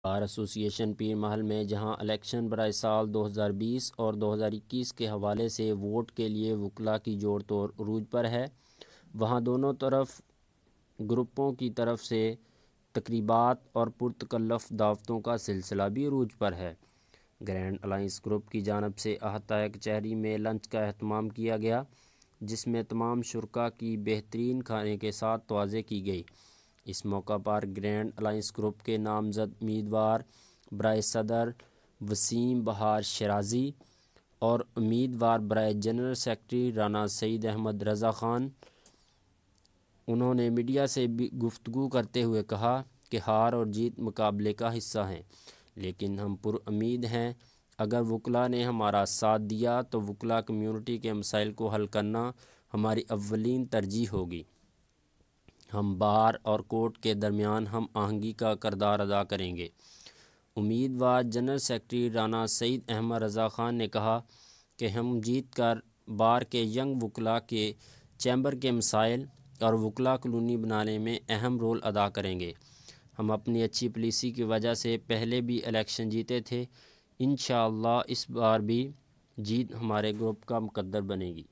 بار ایسوسی ایشن پیر محل میں جہاں الیکشن برائے سال 2020 اور 2021 کے حوالے سے ووٹ کے لیے وکلاء کی جوڑ توڑ عروج پر ہے، وہاں دونوں طرف گروپوں کی طرف سے تقریبات اور پرتکلف دعوتوں کا سلسلہ بھی عروج پر ہے۔ گرینڈ الائنس گروپ کی جانب سے احاطہ کچہری میں لنچ کا اہتمام کیا گیا، جس میں تمام شرکاء کی بہترین کھانے کے ساتھ توازے کی گئی۔ اس موقع پر گرینڈ الائنس گروپ کے نامزد امیدوار برائے صدر وسیم بہار شیرازی اور امیدوار برائے جنرل سیکرٹری رانا سعید احمد رضا خان، انہوں نے میڈیا سے گفتگو کرتے ہوئے کہا کہ ہار اور جیت مقابلے کا حصہ ہیں، لیکن ہم پر امید ہیں۔ اگر وکلاء نے ہمارا ساتھ دیا تو وکلاء کمیونٹی کے مسائل کو حل کرنا ہماری اولین ترجیح ہوگی۔ ہم بار اور کورٹ کے درمیان ہم آہنگی کا کردار ادا کریں گے۔ امیدوار جنرل سیکرٹری رانا سعید احمد رضا خان نے کہا کہ ہم جیت کر بار کے ینگ وکلاء کے چیمبر کے مسائل اور وکلاء کالونی بنانے میں اہم رول ادا کریں گے۔ ہم اپنی اچھی پالیسی کی وجہ سے پہلے بھی الیکشن جیتے تھے، انشاءاللہ اس بار بھی جیت ہمارے گروپ کا مقدر بنے گی۔